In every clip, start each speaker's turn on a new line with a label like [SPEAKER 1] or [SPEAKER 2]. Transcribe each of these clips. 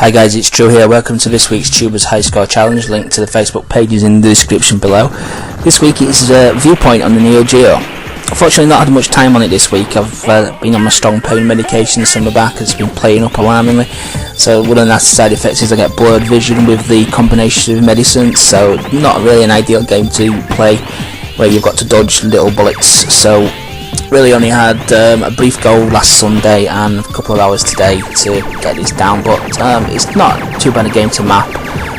[SPEAKER 1] Hi guys, it's Drew here. Welcome to this week's Tubers High Score Challenge. Link to the Facebook page is in the description below. This week it's Viewpoint on the Neo Geo. Unfortunately not had much time on it this week. I've been on my strong pain medication, so my back has been playing up alarmingly. So one of the nasty side effects is I get blurred vision with the combination of medicines, so not really an ideal game to play where you've got to dodge little bullets. So really only had a brief go last Sunday and a couple of hours today to get this down, but it's not too bad a game to map.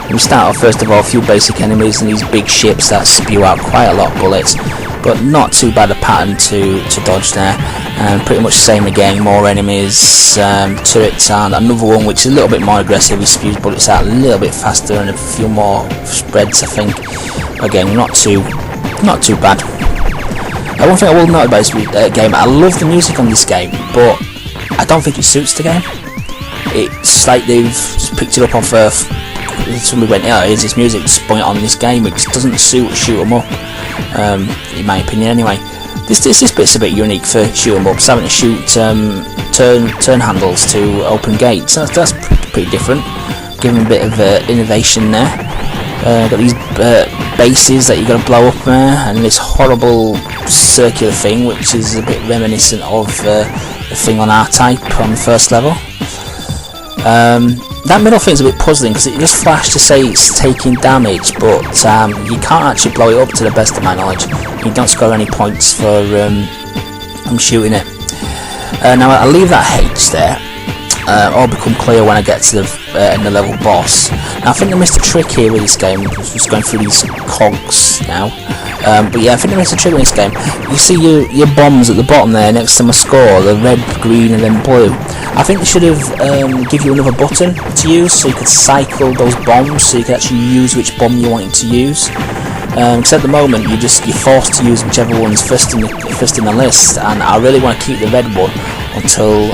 [SPEAKER 1] We start off first of all a few basic enemies and these big ships that spew out quite a lot of bullets, but not too bad a pattern to dodge there. Pretty much the same again, more enemies, turrets, and another one which is a little bit more aggressive. He spews bullets out a little bit faster and a few more spreads, I think. Again, not too bad. One thing I will note about this game, I love the music on this game, but I don't think it suits the game. It's like they've picked it up off Earth. Somebody went, "Oh, here's this music, just put it on this game." It just doesn't suit shoot 'em up, in my opinion. Anyway, this bit's a bit unique for shoot 'em ups, having to shoot turn handles to open gates. That's pretty different. Giving a bit of innovation there. Got these bases that you got to blow up there, and this horrible circular thing, which is a bit reminiscent of the thing on R-Type on the first level. That middle thing's a bit puzzling because it just flashed to say it's taking damage, but you can't actually blow it up to the best of my knowledge. You don't score any points for shooting it. Now I'll leave that H there. All become clear when I get to the end of the level boss. Now I think I missed a trick here with this game. I'm just going through these cogs now. But yeah, I think I missed a trick with this game. You see your bombs at the bottom there next to my score, the red, green and then blue. I think they should have give you another button to use so you could cycle those bombs, so you could actually use which bomb you wanted to use. Because at the moment you're forced to use whichever one's first in the list, and I really want to keep the red one until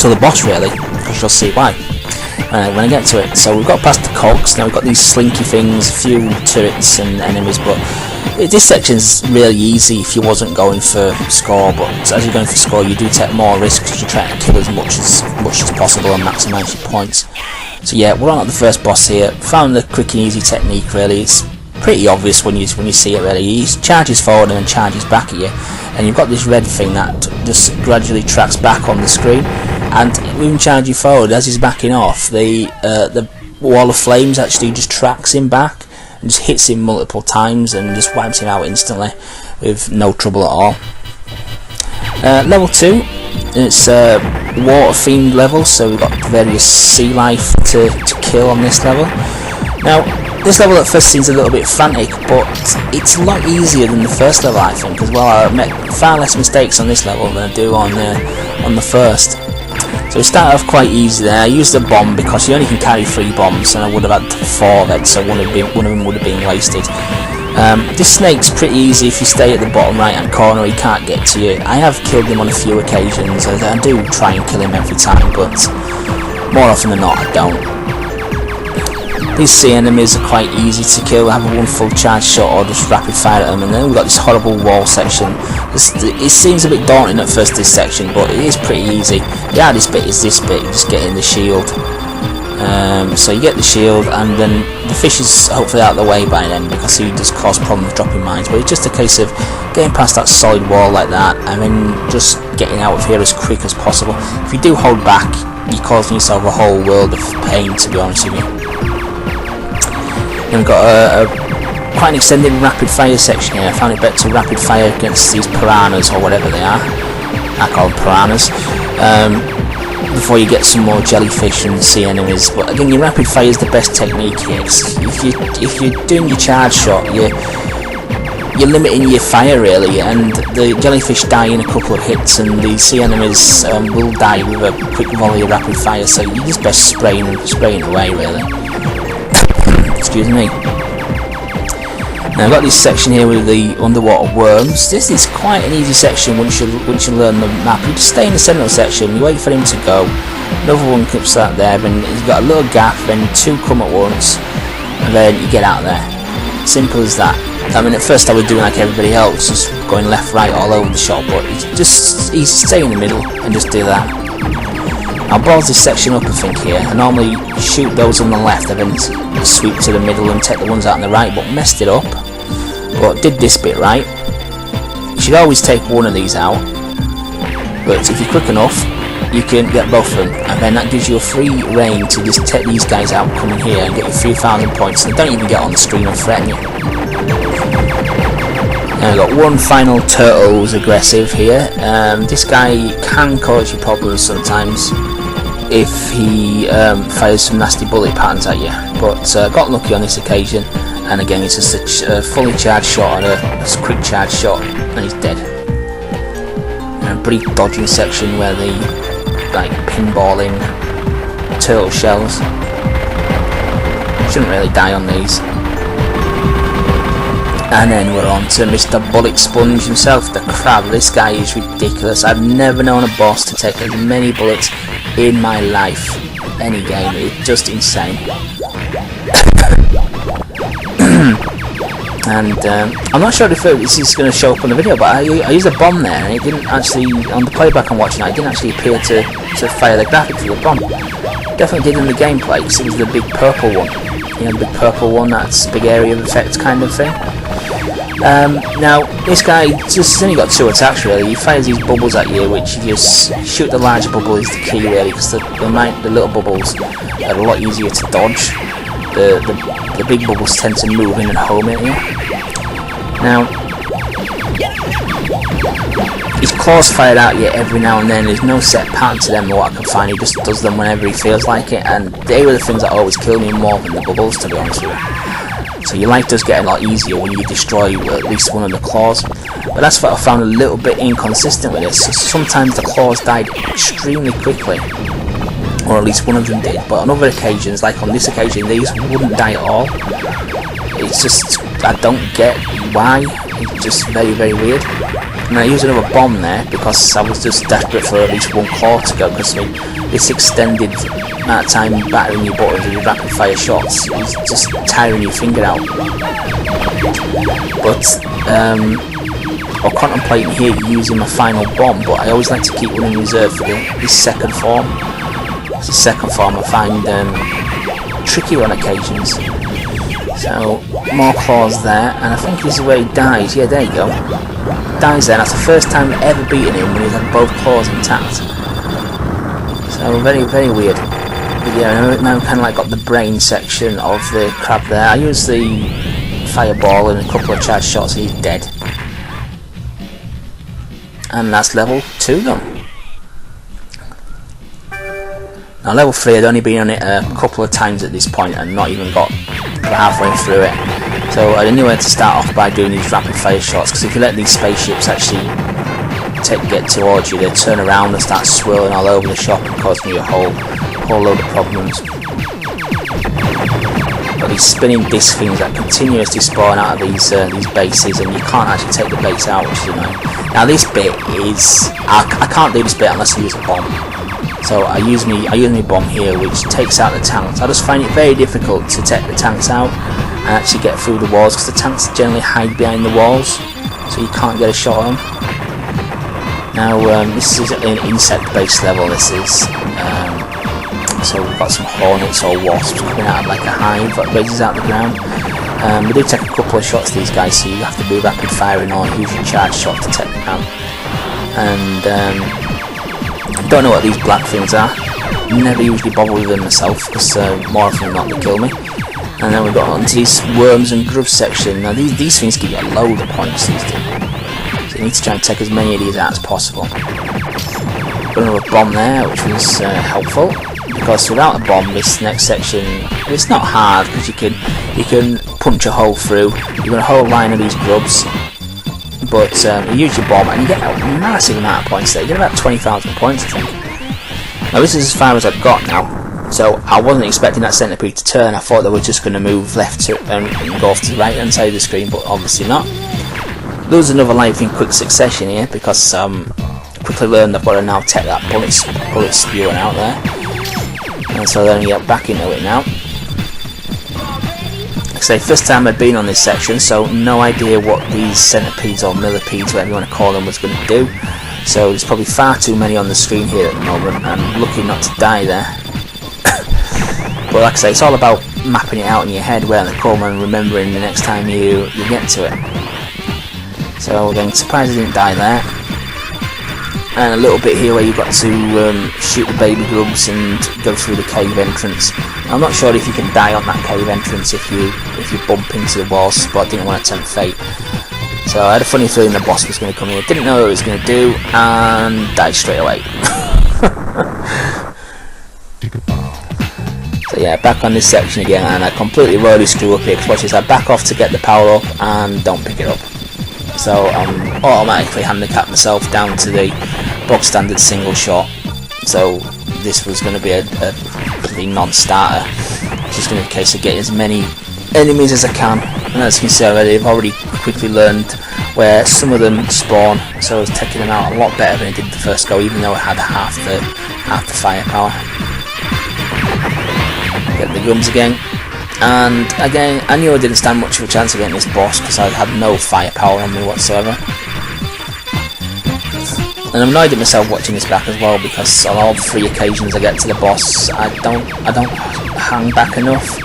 [SPEAKER 1] the boss, really, because you'll see why when I get to it. So we've got past the cogs, now we've got these slinky things, a few turrets and enemies, but this section's really easy if you wasn't going for score, but as you're going for score you do take more risks because you're trying to kill as much as possible and maximise your points. So yeah, we're on at the first boss here. Found the quick and easy technique really. It's pretty obvious when you see it really. He charges forward and then charges back at you, and you've got this red thing that just gradually tracks back on the screen, and even charging forward as he's backing off, the wall of flames actually just tracks him back and just hits him multiple times and just wipes him out instantly with no trouble at all. Level 2, it's a water themed level, so we've got various sea life to kill on this level. Now this level at first seems a little bit frantic, but it's a lot easier than the first level, I think, as well. I met far less mistakes on this level than I do on the first. So we start off quite easy there. I used a bomb because you only can carry 3 bombs, and I would have had 4 then, so one of them would have been wasted. This snake's pretty easy if you stay at the bottom right hand corner. He can't get to you. I have killed him on a few occasions. I do try and kill him every time, but more often than not I don't. These sea enemies are quite easy to kill. I have one full charge shot or just rapid fire at them, and then we've got this horrible wall section. It seems a bit daunting at first, this section, but it is pretty easy. The hardest bit is this bit, just getting the shield. So you get the shield, and then the fish is hopefully out of the way by then because he does cause problems dropping mines, but it's just a case of getting past that solid wall like that and then just getting out of here as quick as possible. If you do hold back, you're causing yourself a whole world of pain, to be honest with you. And we've got quite an extended rapid fire section here. I found it better to rapid fire against these piranhas or whatever they are. I call them piranhas. Before you get some more jellyfish and sea enemies. But again, your rapid fire is the best technique here. If you're doing your charge shot, you're limiting your fire really, and the jellyfish die in a couple of hits, and the sea enemies will die with a quick volley of rapid fire. So you just best spraying away really. Excuse me. Now I've got this section here with the underwater worms. This is quite an easy section once you learn the map. You just stay in the central section, you wait for him to go, another one comes out there, and he's got a little gap, then 2 come at once, and then you get out there. Simple as that. I mean, at first I was doing like everybody else, just going left, right, all over the shop, but it's just easy to stay in the middle and just do that. I'll pause this section up, I think, here. I normally shoot those on the left and then sweep to the middle and take the ones out on the right, but messed it up. But did this bit right. You should always take one of these out, but if you're quick enough, you can get both of them, and then that gives you a free reign to just take these guys out, come in here and get your 3,000 points, and don't even get on the screen and threaten you. Now we've got one final turtle who's aggressive here. This guy can cause you problems sometimes if he fires some nasty bullet patterns at you, but got lucky on this occasion, and again it's just a fully charged shot and a quick charge shot, and he's dead. And a brief dodging section where they like pinballing turtle shells. Shouldn't really die on these. And then we're on to Mr. Bullet Sponge himself, the crab. This guy is ridiculous. I've never known a boss to take as many bullets in my life. Any game, it's just insane. And I'm not sure if this is going to show up on the video, but I used a bomb there, and it didn't actually, on the playback I'm watching, it didn't actually appear to fire the graphics of the bomb. Definitely did in the gameplay, because it was the big purple one. You know, the big purple one, that's big area of effect kind of thing. Now, this guy just only got 2 attacks really. He fires these bubbles at you, which you just shoot the larger bubble is the key really, because the little bubbles are a lot easier to dodge. The big bubbles tend to move in and home at you. Now, his claws fired out you every now and then. There's no set pattern to them, or what I can find. He just does them whenever he feels like it, and they were the things that always kill me more than the bubbles, to be honest with you. So your life does get a lot easier when you destroy at least one of the claws. But that's what I found a little bit inconsistent with this. So sometimes the claws died extremely quickly, or at least one of them did, but on other occasions, like on this occasion, these wouldn't die at all. It's just, I don't get why. It's just very, very weird. And I used another bomb there because I was just desperate for at least one claw to go, because this extended amount of time battering your buttons with your rapid fire shots is just tiring your finger out. But I'm contemplating here using my final bomb, but I always like to keep one in reserve for this second form. The second form I find trickier on occasions. So more claws there, and I think this is where he dies. Yeah, there you go. Dies there. That's the first time I've ever beaten him when he's had both claws intact. So very, very weird. But yeah, now I've kind of like got the brain section of the crab there. I use the fireball and a couple of charge shots, and he's dead. And that's level 2 done. Now level 3, I'd only been on it a couple of times at this point and not even got halfway through it. So I knew where to start off by doing these rapid fire shots, because if you let these spaceships actually get towards you, they turn around and start swirling all over the shop and causing you a whole load of problems. But these spinning disc things that continuously spawn out of these bases, and you can't actually take the base out, which is annoying. Now this bit is, I can't do this bit unless I use a bomb. So I use my bomb here, which takes out the tanks. I just find it very difficult to take the tanks out and actually get through the walls, because the tanks generally hide behind the walls, so you can't get a shot on them. Now this is an insect-based level. This is so we've got some hornets or wasps coming out of like a hive that raises out the ground. We do take a couple of shots to these guys, so you have to do rapid firing or use your charge shot to take them out. And don't know what these black things are. Never usually bother with them myself, because more often than not they kill me. And then we've got onto these worms and grubs section. Now these things give you a load of points, these do. So you need to try and take as many of these out as possible. Got another bomb there, which was helpful, because without a bomb, this next section, it's not hard, because you can punch a hole through. You've got a whole line of these grubs. But you use your bomb and you get a massive amount of points there. You get about 20,000 points, I think. Now this is as far as I've got now, so I wasn't expecting that centipede to turn. I thought they were just going to move left and go off to the right hand side of the screen, but obviously not. Lose another life in quick succession here, because quickly learned I've got to now take that bullet spewing out there. And so then you get back into it now. I say, first time I'd been on this section, so no idea what these centipedes or millipedes, whatever you want to call them, was going to do. So there's probably far too many on the screen here at the moment. I'm lucky not to die there. But like I say, it's all about mapping it out in your head where they come and remembering the next time you get to it. So again, surprised I didn't die there. And a little bit here where you've got to shoot the baby grubs and go through the cave entrance. I'm not sure if you can die on that cave entrance if you bump into the walls, but I didn't want to tempt fate. So I had a funny feeling the boss was going to come here. Didn't know what it was going to do, and died straight away. So yeah, back on this section again, and I completely royally screw up here, because watch this, I back off to get the power up and don't pick it up. So I'm automatically handicapped myself down to the bog standard single shot. So this was going to be a pretty non-starter. It's just going to be a case of getting as many enemies as I can. And as you can see already, I've already quickly learned where some of them spawn. So I was taking them out a lot better than I did the first go, even though I had half the firepower. Get the guns again. And again, I knew I didn't stand much of a chance of getting this boss because I had no firepower on me whatsoever. And I'm annoyed at myself watching this back as well, because on all 3 occasions I get to the boss, I don't hang back enough.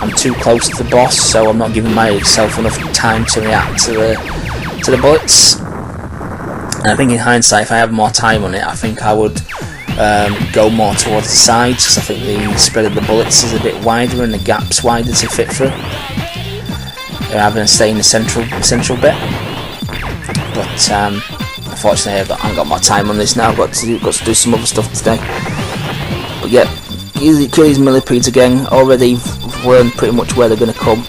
[SPEAKER 1] I'm too close to the boss, so I'm not giving myself enough time to react to the bullets. And I think in hindsight, if I had more time on it, I think I would go more towards the sides, because I think the spread of the bullets is a bit wider and the gap's wider to fit through, rather than stay in the central bit. But unfortunately, I haven't got more time on this now. I've got to do some other stuff today. But yeah, easily kill these millipedes again. Already learned pretty much where they're going to come,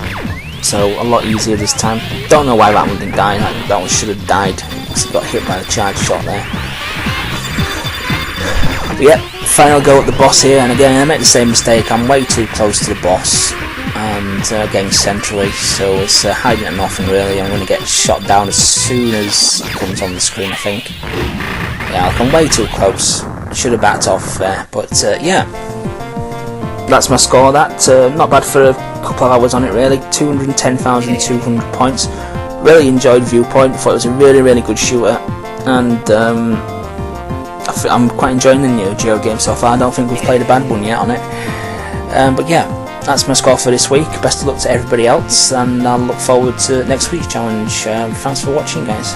[SPEAKER 1] so a lot easier this time. Don't know why that one didn't die. That one should have died because it got hit by the charge shot there. But yeah, final go at the boss here, and again I made the same mistake. I'm way too close to the boss, and getting centrally, so it's hiding at nothing really. I'm going to get shot down as soon as it comes on the screen, I think. Yeah, I'm way too close. Should have backed off there, but yeah, that's my score. That not bad for a couple of hours on it really. 210,200 points. Really enjoyed Viewpoint. Thought it was a really good shooter, and I'm quite enjoying the Neo Geo game so far. I don't think we've played a bad one yet on it. But yeah, that's my score for this week. Best of luck to everybody else, and I'll look forward to next week's challenge. Thanks for watching, guys.